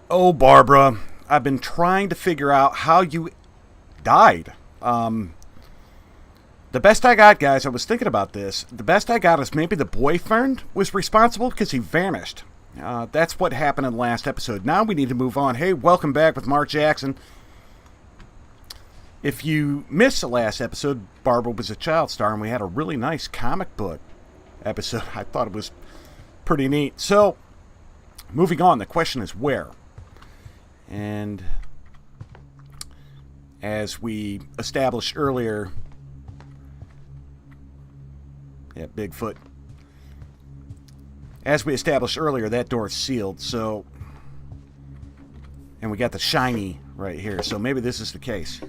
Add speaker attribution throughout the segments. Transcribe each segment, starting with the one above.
Speaker 1: Oh, Barbara, I've been trying to figure out how you died. The best I got, guys, I was thinking about this. The best I got is maybe the boyfriend was responsible because he vanished. That's what happened in the last episode. Now we need to move on. Hey, welcome back with Mark Jackson. If you missed the last episode, Barbara was a child star, and we had a really nice comic book episode. I thought it was pretty neat. So, moving on, the question is where? And as we established earlier, Bigfoot. As we established earlier, that door is sealed, so... And we got the shiny right here, so maybe this is the case.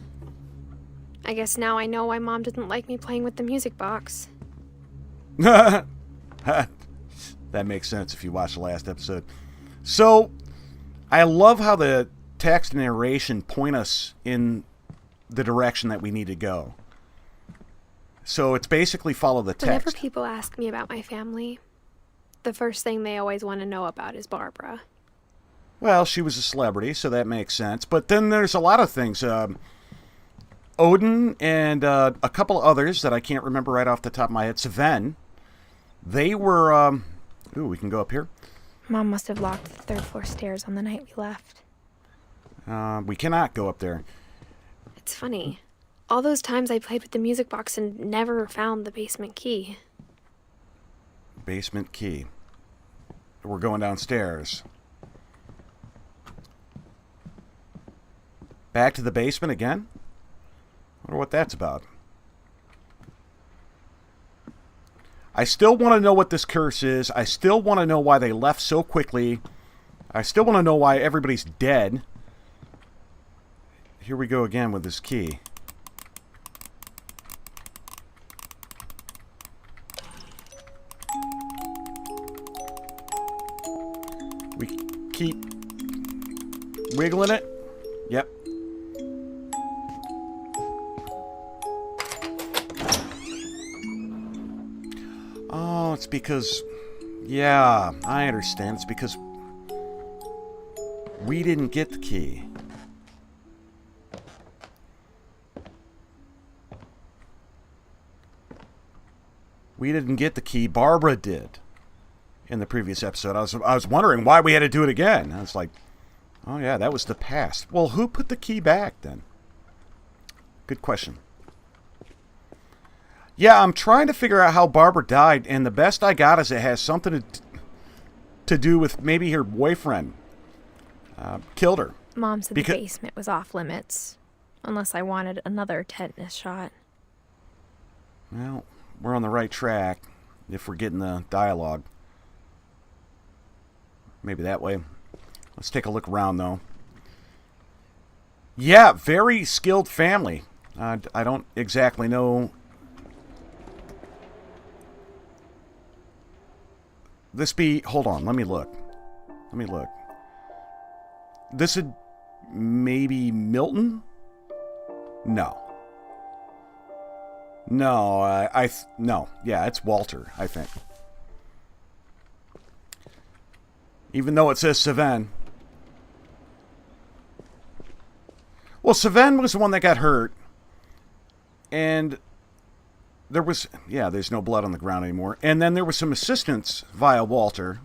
Speaker 2: I guess now I know why Mom didn't like me playing with the music box.
Speaker 1: That makes sense if you watch the last episode. So, I love how the text and narration point us in the direction that we need to go. So it's basically follow the text.
Speaker 2: Whenever people ask me about my family, the first thing they always want to know about is Barbara.
Speaker 1: Well, she was a celebrity, so that makes sense. But then there's a lot of things. Odin and a couple others that I can't remember right off the top of my head. Sven. They were... Ooh, we can go up here.
Speaker 2: Mom must have locked the third floor stairs on the night we left.
Speaker 1: We cannot go up there.
Speaker 2: It's funny. All those times I played with the music box and never found the basement key.
Speaker 1: Basement key. We're going downstairs. Back to the basement again? Wonder what that's about. I still want to know what this curse is. I still want to know why they left so quickly. I still want to know why everybody's dead. Here we go again with this key. We keep wiggling it. Yep. Oh, it's because... Yeah, I understand. It's because we didn't get the key. We didn't get the key. Barbara did in the previous episode. I was wondering why we had to do it again. I was like, oh yeah, that was the past. Well, who put the key back then? Good question. Yeah, I'm trying to figure out how Barbara died, and the best I got is it has something to do with maybe her boyfriend killed her.
Speaker 2: Mom said the basement was off limits, unless I wanted another tetanus shot.
Speaker 1: Well, we're on the right track if we're getting the dialogue. Maybe that way. Let's take a look around, though. Yeah, very skilled family. I don't exactly know. This be... Hold on, let me look. This would maybe Milton? No. No, no. Yeah, it's Walter, I think. Even though it says Sven. Well, Sven was the one that got hurt. And there was... Yeah, there's no blood on the ground anymore. And then there was some assistance via Walter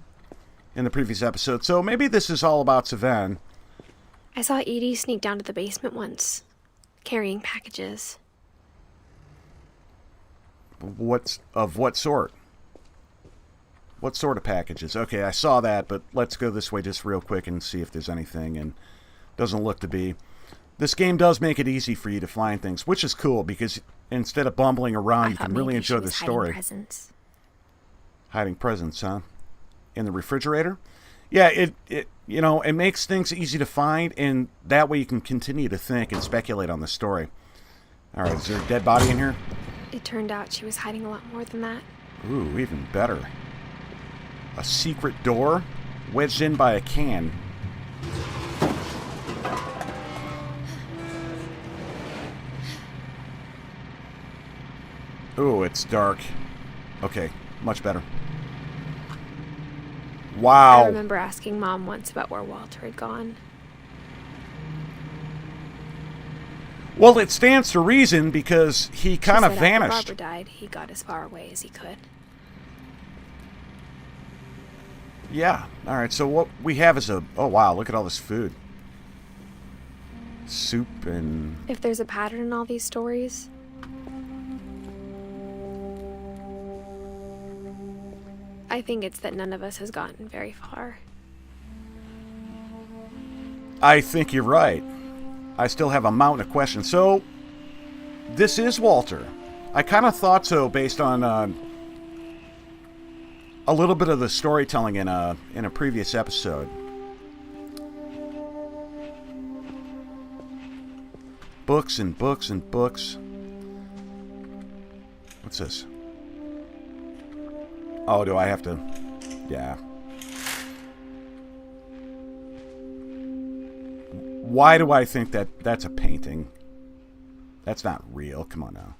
Speaker 1: in the previous episode. So maybe this is all about Sven.
Speaker 2: I saw Edie sneak down to the basement once, carrying packages.
Speaker 1: What sort? What sort of packages? Okay, I saw that, but let's go this way just real quick and see if there's anything, and doesn't look to be. This game does make it easy for you to find things, which is cool, because instead of bumbling around, you can really enjoy the story. Hiding presents, huh? In the refrigerator? Yeah, it makes things easy to find, and that way you can continue to think and speculate on the story. All right, is there a dead body in here?
Speaker 2: It turned out she was hiding a lot more than that.
Speaker 1: Ooh, even better. A secret door wedged in by a can. Ooh, it's dark. Okay, much better. Wow.
Speaker 2: I remember asking Mom once about where Walter had gone.
Speaker 1: Well, it stands to reason because he kind of
Speaker 2: She said
Speaker 1: vanished.
Speaker 2: after Barbara died, he got as far away as he could.
Speaker 1: Yeah. All right. So what we have is a... Oh, wow. Look at all this food. Soup and...
Speaker 2: If there's a pattern in all these stories, I think it's that none of us has gotten very far.
Speaker 1: I think you're right. I still have a mountain of questions. So, this is Walter. I kind of thought so based on a little bit of the storytelling in a previous episode. Books and books and books. What's this? Oh, do I have to... Yeah. Why do I think that that's a painting? That's not real. Come on now.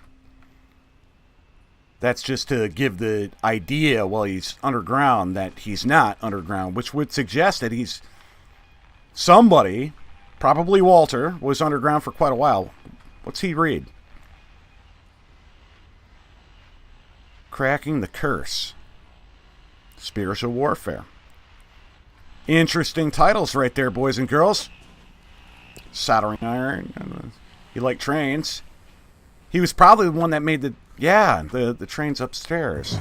Speaker 1: That's just to give the idea while he's underground that he's not underground, which would suggest that he's somebody, probably Walter, was underground for quite a while. What's he read? Cracking the Curse. Spiritual Warfare. Interesting titles right there, boys and girls. Soldering Iron. You like trains. He was probably the one that made the trains upstairs.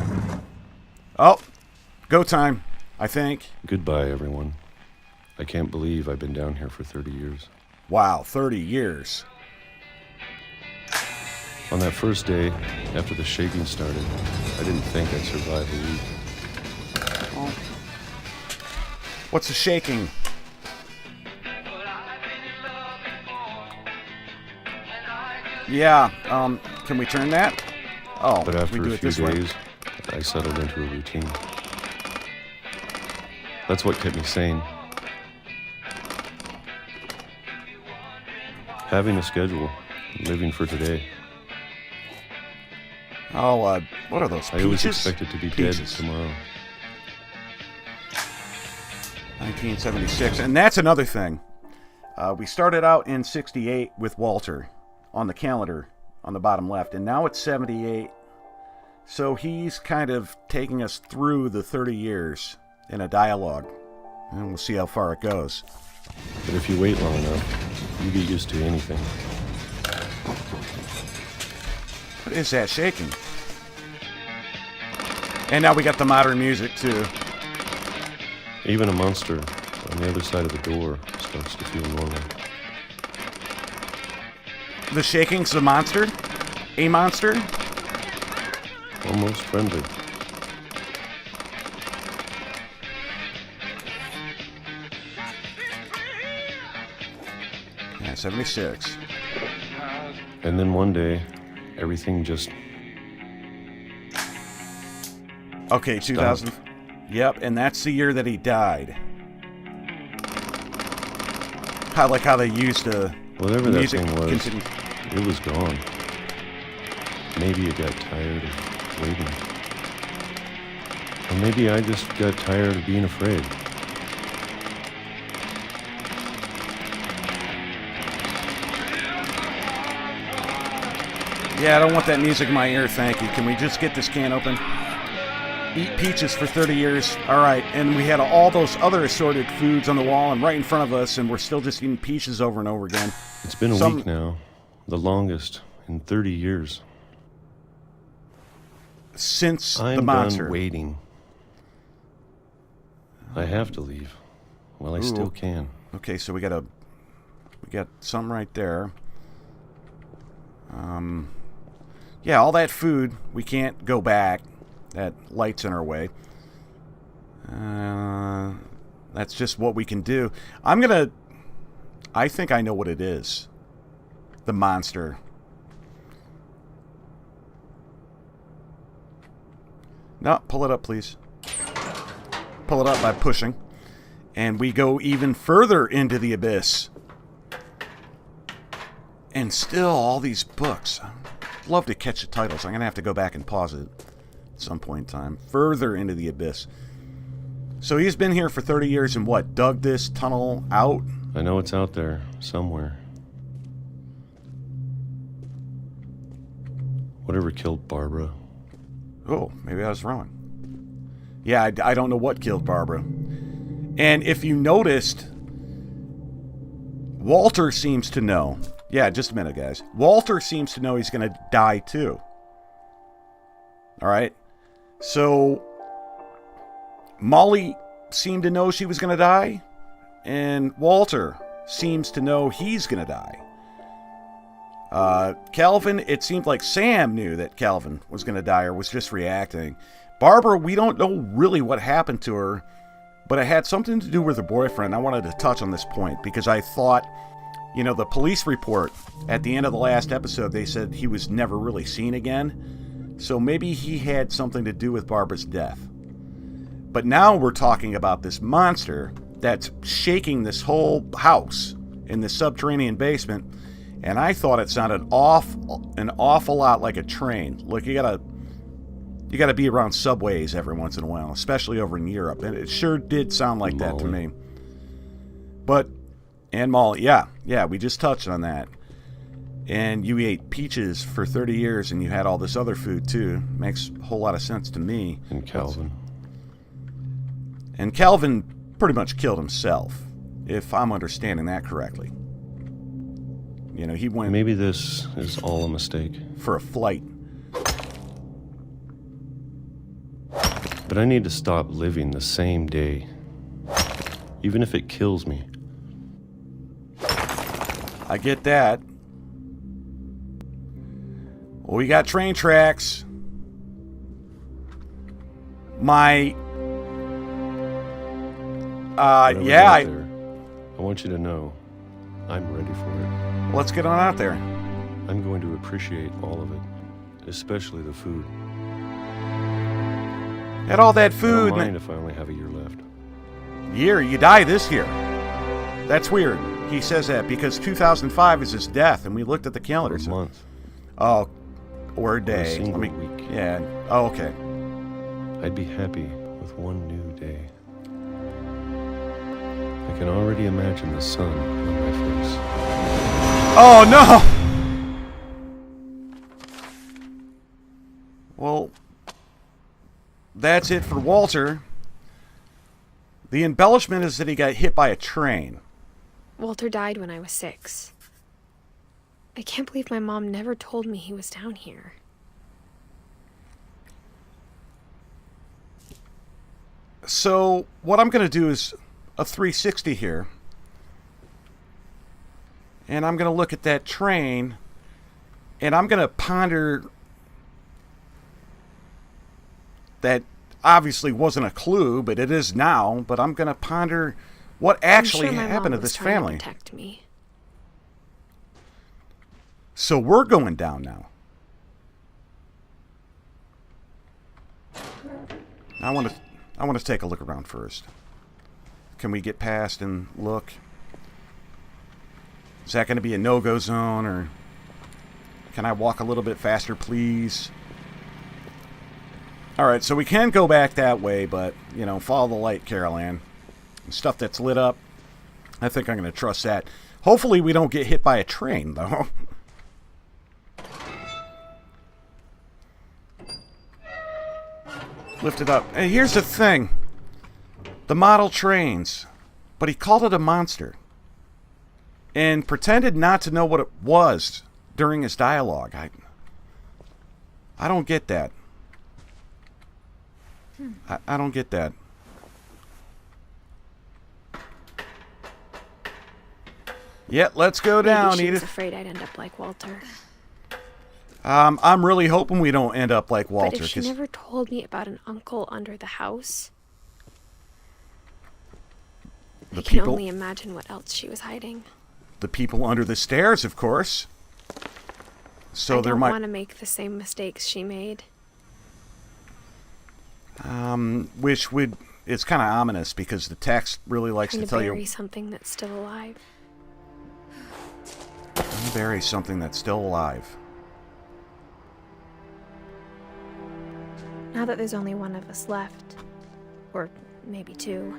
Speaker 1: Oh, go time, I think.
Speaker 3: Goodbye, everyone. I can't believe I've been down here for 30 years.
Speaker 1: Wow, 30 years.
Speaker 3: On that first day, after the shaking started, I didn't think I'd survive a week.
Speaker 1: Oh. What's the shaking? Yeah, can we turn that? Oh,
Speaker 3: But after
Speaker 1: we do
Speaker 3: a
Speaker 1: it
Speaker 3: few
Speaker 1: this way.
Speaker 3: days, I settled into a routine. That's what kept me sane. Having a schedule, living for today.
Speaker 1: Oh, what are those,
Speaker 3: I always
Speaker 1: peaches?
Speaker 3: expected to be
Speaker 1: Peaches.
Speaker 3: dead tomorrow.
Speaker 1: 1976, and that's another thing. We started out in 68 with Walter on the calendar on the bottom left, and now it's 78. So he's kind of taking us through the 30 years in a dialogue, and we'll see how far it goes.
Speaker 3: But if you wait long enough, you get used to anything.
Speaker 1: What is that shaking? And now we got the modern music too.
Speaker 3: Even a monster on the other side of the door starts to feel normal.
Speaker 1: The shaking's the monster? A monster?
Speaker 3: Almost friendly.
Speaker 1: Yeah, 76.
Speaker 3: And then one day, everything just...
Speaker 1: Okay, 2000. Yep, and that's the year that he died. I like how they used
Speaker 3: Whatever that
Speaker 1: music
Speaker 3: thing was,
Speaker 1: continue.
Speaker 3: it was gone. Maybe it got tired of waiting. Or maybe I just got tired of being afraid.
Speaker 1: Yeah, I don't want that music in my ear, thank you. Can we just get this can open? Eat peaches for 30 years. All right, and we had all those other assorted foods on the wall and right in front of us, and we're still just eating peaches over and over again.
Speaker 3: It's been a week now, the longest in 30 years.
Speaker 1: Since
Speaker 3: I'm
Speaker 1: the monster.
Speaker 3: done waiting. I have to leave. Well, I still can.
Speaker 1: Okay, so we got some right there. Yeah, all that food, we can't go back. That light's in our way. That's just what we can do. I think I know what it is. The monster. No, pull it up, please. Pull it up by pushing. And we go even further into the abyss. And still all these books. I'd love to catch the titles. I'm going to have to go back and pause it at some point in time. Further into the abyss. So he's been here for 30 years and what? Dug this tunnel out?
Speaker 3: I know it's out there, somewhere. Whatever killed Barbara.
Speaker 1: Oh, maybe I was wrong. Yeah, I don't know what killed Barbara. And if you noticed, Walter seems to know. Yeah, just a minute, guys. Walter seems to know he's going to die, too. Alright? So, Molly seemed to know she was going to die, and Walter seems to know he's going to die. Calvin, it seemed like Sam knew that Calvin was going to die or was just reacting. Barbara, we don't know really what happened to her, but it had something to do with her boyfriend. I wanted to touch on this point because I thought, you know, the police report at the end of the last episode, they said he was never really seen again. So maybe he had something to do with Barbara's death. But now we're talking about this monster that's shaking this whole house in the subterranean basement. And I thought it sounded an awful lot like a train. Look, you gotta be around subways every once in a while, especially over in Europe. And it sure did sound like that to me. But, and Molly, yeah, we just touched on that. And you ate peaches for 30 years and you had all this other food too. Makes a whole lot of sense to me.
Speaker 3: And Calvin.
Speaker 1: And Calvin pretty much killed himself, if I'm understanding that correctly. You know, he went...
Speaker 3: Maybe this is all a mistake.
Speaker 1: For a flight.
Speaker 3: But I need to stop living the same day. Even if it kills me.
Speaker 1: I get that. Well, we got train tracks. I
Speaker 3: want you to know, I'm ready for it.
Speaker 1: Let's get on out there.
Speaker 3: I'm going to appreciate all of it, especially the food.
Speaker 1: Had all that
Speaker 3: I
Speaker 1: food.
Speaker 3: don't mind if I only have a year left.
Speaker 1: Year? You die this year. That's weird. He says that because 2005 is his death, and we looked at the calendar.
Speaker 3: A month.
Speaker 1: Oh, or a day.
Speaker 3: Or a single week.
Speaker 1: Yeah. Oh, okay.
Speaker 3: I'd be happy with one new day. I can already imagine the sun on my face.
Speaker 1: Oh, no! Well, that's it for Walter. The embellishment is that he got hit by a train.
Speaker 2: Walter died when I was 6. I can't believe my mom never told me he was down here.
Speaker 1: So, what I'm going to do is a 360 here. And I'm going to look at that train. And I'm going to ponder... That obviously wasn't a clue, but it is now. But I'm going to ponder what actually happened to this family.
Speaker 2: To protect me.
Speaker 1: So we're going down now. I want to take a look around first. Can we get past and look? Is that going to be a no-go zone, or can I walk a little bit faster, please? Alright, so we can go back that way, but, you know, follow the light, Carol Ann. Stuff that's lit up, I think I'm going to trust that. Hopefully we don't get hit by a train, though. Lift it up. And here's the thing. The model trains. But he called it a monster. And pretended not to know what it was during his dialogue. I don't get that. I don't get that. Yeah, let's go down,
Speaker 2: Maybe she was
Speaker 1: Edith.
Speaker 2: afraid I'd end up like Walter.
Speaker 1: I'm really hoping we don't end up like Walter.
Speaker 2: But if she never told me about an uncle under the house, I can only imagine what else she was hiding.
Speaker 1: The people under the stairs, of course. So
Speaker 2: I
Speaker 1: there
Speaker 2: don't
Speaker 1: might
Speaker 2: want to make the same mistakes she made.
Speaker 1: which would it's kind of ominous because the text really likes to tell
Speaker 2: bury
Speaker 1: you
Speaker 2: something that's still alive.
Speaker 1: bury something that's still alive.
Speaker 2: Now that there's only one of us left, or maybe 2.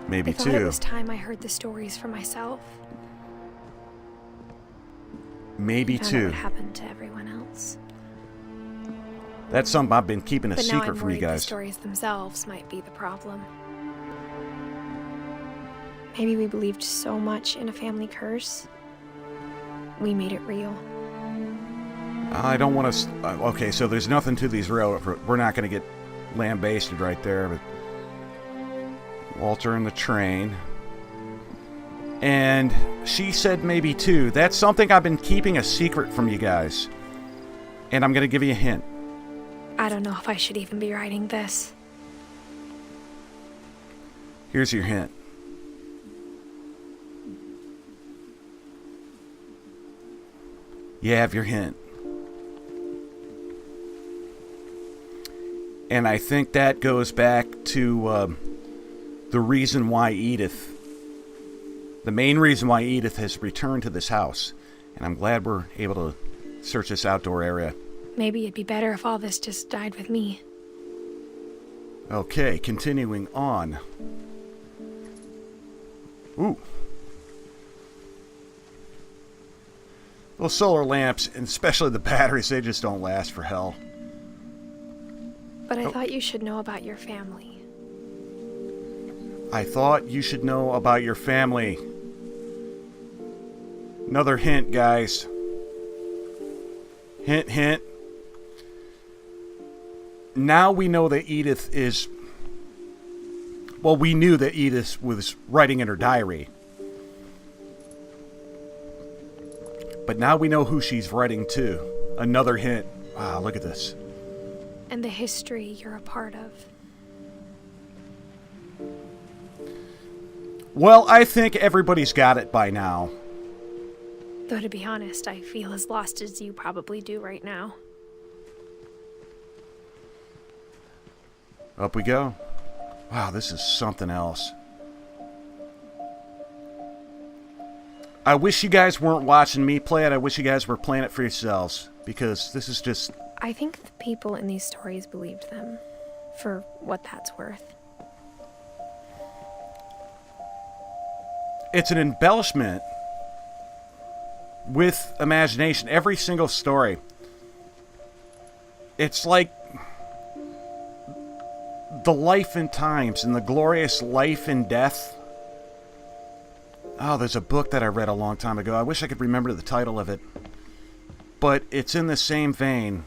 Speaker 1: Maybe
Speaker 2: I thought it
Speaker 1: 2.
Speaker 2: was time I heard the stories for myself.
Speaker 1: Maybe
Speaker 2: Found out
Speaker 1: 2.
Speaker 2: what happened to everyone else.
Speaker 1: That's something I've been keeping a
Speaker 2: But now
Speaker 1: secret
Speaker 2: I'm
Speaker 1: from you
Speaker 2: worried the
Speaker 1: guys.
Speaker 2: stories themselves might be the problem. Maybe we believed so much in a family curse, we made it real.
Speaker 1: I don't want to... Okay, so there's nothing to these we're not going to get lambasted right there, but... Walter and the train. And she said maybe 2. That's something I've been keeping a secret from you guys. And I'm going to give you a hint.
Speaker 2: I don't know if I should even be writing this.
Speaker 1: Here's your hint. You have your hint. And I think that goes back to the reason why Edith... The main reason why Edith has returned to this house. And I'm glad we're able to search this outdoor area.
Speaker 2: Maybe it'd be better if all this just died with me.
Speaker 1: Okay, continuing on. Ooh. Those solar lamps, and especially the batteries, they just don't last for hell.
Speaker 2: But I thought you should know about your family.
Speaker 1: I thought you should know about your family. Another hint, guys. Hint, hint. Now we know that Edith is... Well, we knew that Edith was writing in her diary. But now we know who she's writing to. Another hint. Wow, look at this.
Speaker 2: And the history you're a part of.
Speaker 1: Well, I think everybody's got it by now.
Speaker 2: Though to be honest, I feel as lost as you probably do right now.
Speaker 1: Up we go. Wow, this is something else. I wish you guys weren't watching me play it. I wish you guys were playing it for yourselves. Because this is just...
Speaker 2: I think the people in these stories believed them. For what that's worth.
Speaker 1: It's an embellishment with imagination. Every single story. It's like the life and times and the glorious life and death. Oh, there's a book that I read a long time ago. I wish I could remember the title of it. But it's in the same vein.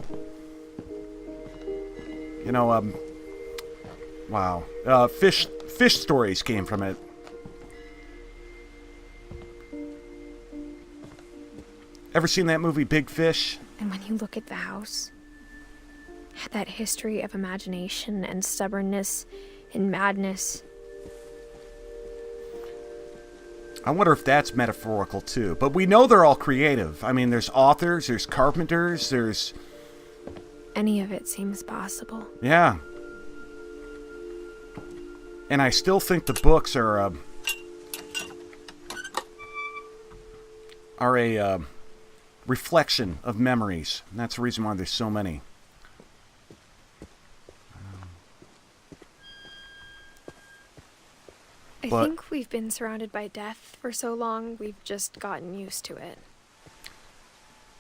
Speaker 1: You know, wow. Fish stories came from it. Ever seen that movie, Big Fish?
Speaker 2: And when you look at the house, that history of imagination and stubbornness and madness.
Speaker 1: I wonder if that's metaphorical too. But we know they're all creative. I mean, there's authors, there's carpenters, there's...
Speaker 2: Any of it seems possible.
Speaker 1: Yeah. And I still think the books are a reflection of memories. And that's the reason why there's so many.
Speaker 2: I think we've been surrounded by death for so long, we've just gotten used to it.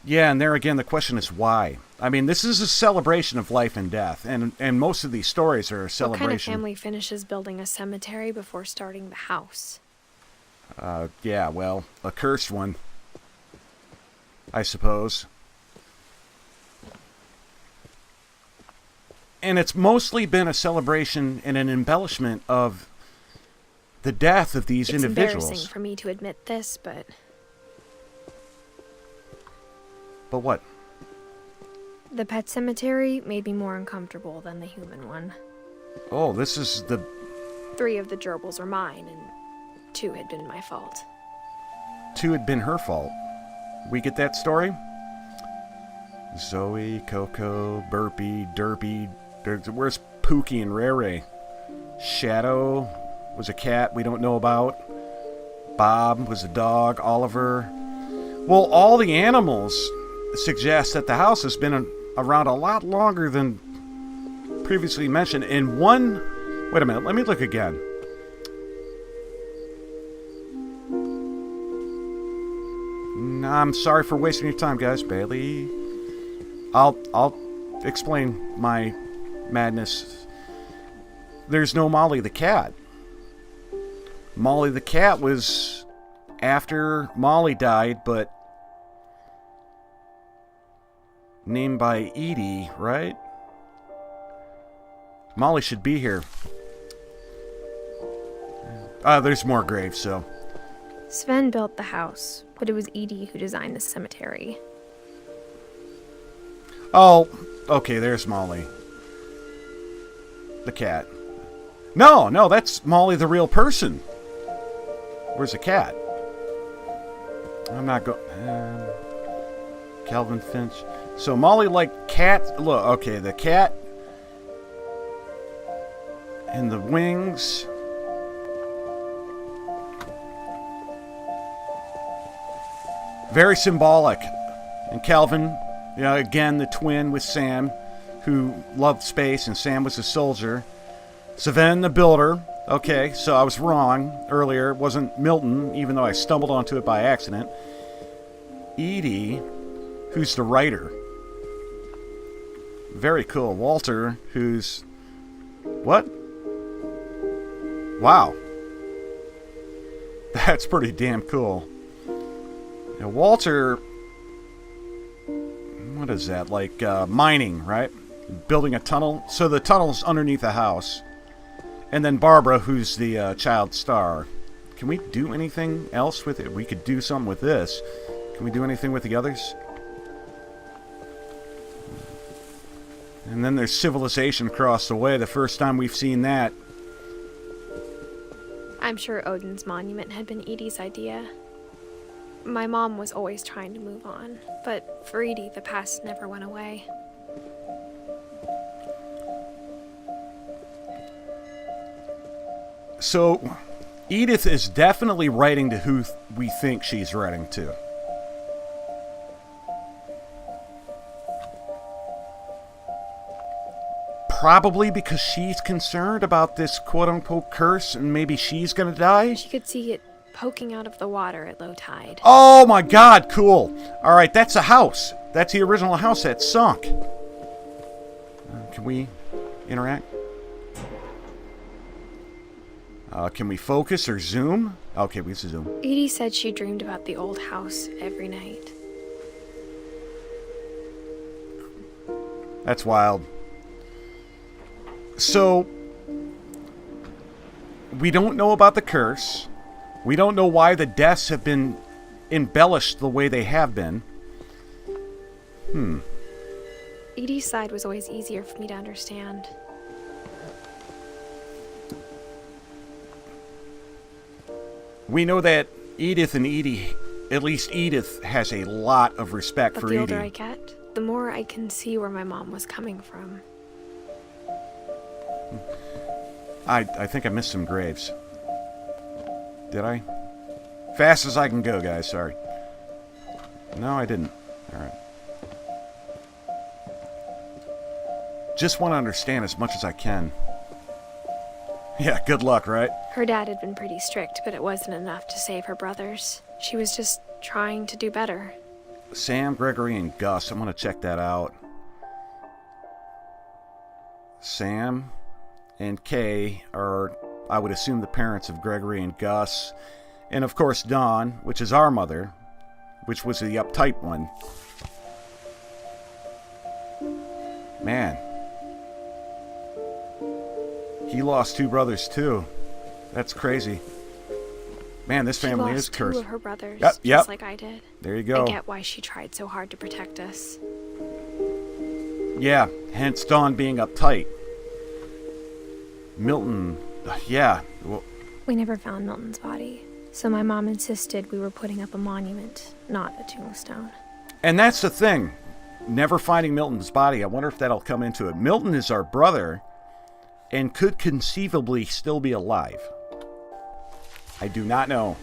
Speaker 1: Yeah, and there again, the question is why. I mean, this is a celebration of life and death, and most of these stories are a celebration.
Speaker 2: What kind of family finishes building a cemetery before starting the house?
Speaker 1: Yeah, well, a cursed one, I suppose. And it's mostly been a celebration and an embellishment of the death of these individuals.
Speaker 2: It's embarrassing for me to admit this, but...
Speaker 1: But what?
Speaker 2: The pet cemetery made me more uncomfortable than the human one.
Speaker 1: Oh, this is the...
Speaker 2: 3 of the gerbils are mine, and 2 had been my fault.
Speaker 1: 2 had been her fault. We get that story? Zoe, Coco, Burpee, Derpy. Where's Pookie and Rere? Shadow was a cat we don't know about. Bob was a dog. Oliver. Well, all the animals suggest that the house has been around a lot longer than previously mentioned in one... Wait a minute, let me look again. I'm sorry for wasting your time, guys. Bailey. I'll explain my madness. There's no Molly the cat. Molly the cat was after Molly died, but named by Edie, right? Molly should be here. There's more graves, so...
Speaker 2: Sven built the house, but it was Edie who designed the cemetery.
Speaker 1: Oh, okay, there's Molly. The cat. No, that's Molly the real person. Where's the cat? I'm not going... Calvin Finch. So Molly like cat... Look, okay, the cat... And the wings... Very symbolic. And Calvin, you know, again, the twin with Sam, who loved space, and Sam was a soldier. Sven, the builder. Okay, so I was wrong earlier. It wasn't Milton, even though I stumbled onto it by accident. Edie, who's the writer. Very cool. Walter, who's... What? Wow. That's pretty damn cool. Now, Walter, what is that? Like mining, right? Building a tunnel. So the tunnel's underneath the house. And then Barbara, who's the child star. Can we do anything else with it? We could do something with this. Can we do anything with the others? And then there's civilization across the way. The first time we've seen that.
Speaker 2: I'm sure Odin's monument had been Edie's idea. My mom was always trying to move on, but for Edie, the past never went away.
Speaker 1: So, Edith is definitely writing to who we think she's writing to. Probably because she's concerned about this quote-unquote curse and maybe she's gonna die?
Speaker 2: She could see it poking out of the water at low tide.
Speaker 1: Oh my god, cool. Alright, that's a house. That's the original house that sunk. Can we interact? Can we focus or zoom? Okay, we can zoom.
Speaker 2: Edie said she dreamed about the old house every night.
Speaker 1: That's wild. So, we don't know about the curse. We don't know why the deaths have been embellished the way they have been.
Speaker 2: Edie's side was always easier for me to understand.
Speaker 1: We know that Edith and Edie, at least Edith, has a lot of respect for Edie.
Speaker 2: The older I get, the more I can see where my mom was coming from.
Speaker 1: I think I missed some graves. Did I? Fast as I can go, guys, sorry. No, I didn't. Alright. Just want to understand as much as I can. Yeah, good luck, right?
Speaker 2: Her dad had been pretty strict, but it wasn't enough to save her brothers. She was just trying to do better.
Speaker 1: Sam, Gregory, and Gus. I'm going to check that out. Sam and Kay are, I would assume, the parents of Gregory and Gus. And, of course, Dawn, which is our mother, which was the uptight one. Man. He lost 2 brothers, too. That's crazy. Man, this family is cursed.
Speaker 2: She lost 2 of her brothers,
Speaker 1: Yep.
Speaker 2: just like I did.
Speaker 1: There you go.
Speaker 2: I get why she tried so hard to protect us.
Speaker 1: Yeah, hence Dawn being uptight. Milton, yeah. Well,
Speaker 2: We never found Milton's body, so my mom insisted we were putting up a monument, not a tombstone.
Speaker 1: and that's the thing. Never finding Milton's body. I wonder if that'll come into it. Milton is our brother and could conceivably still be alive. I do not know.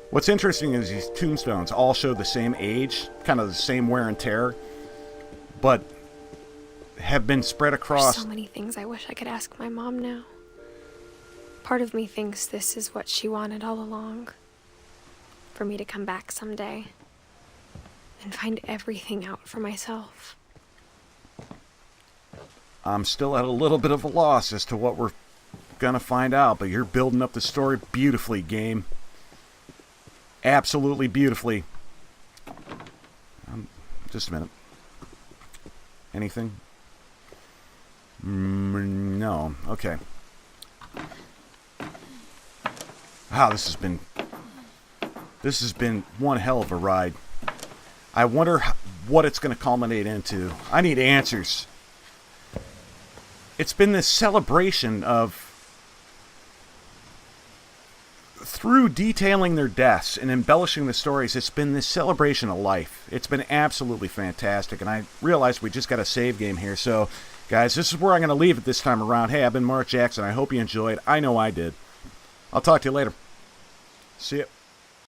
Speaker 1: What's interesting is these tombstones all show the same age, kind of the same wear and tear. but have been spread
Speaker 2: There's
Speaker 1: across.
Speaker 2: so many things I wish I could ask my mom now. Part of me thinks this is what she wanted all along. For me to come back someday and find everything out for myself.
Speaker 1: I'm still at a little bit of a loss as to what we're gonna find out, but you're building up the story beautifully, game. Absolutely beautifully. Just a minute. Anything? No. Okay. Wow, this has been one hell of a ride. I wonder what it's going to culminate into. I need answers. It's been this celebration of, through detailing their deaths and embellishing the stories, it's been this celebration of life. It's been absolutely fantastic, and I realize we just got a save game here, so guys, this is where I'm going to leave it this time around. Hey, I've been Mark Jackson. I hope you enjoyed. I know I did. I'll talk to you later. See ya.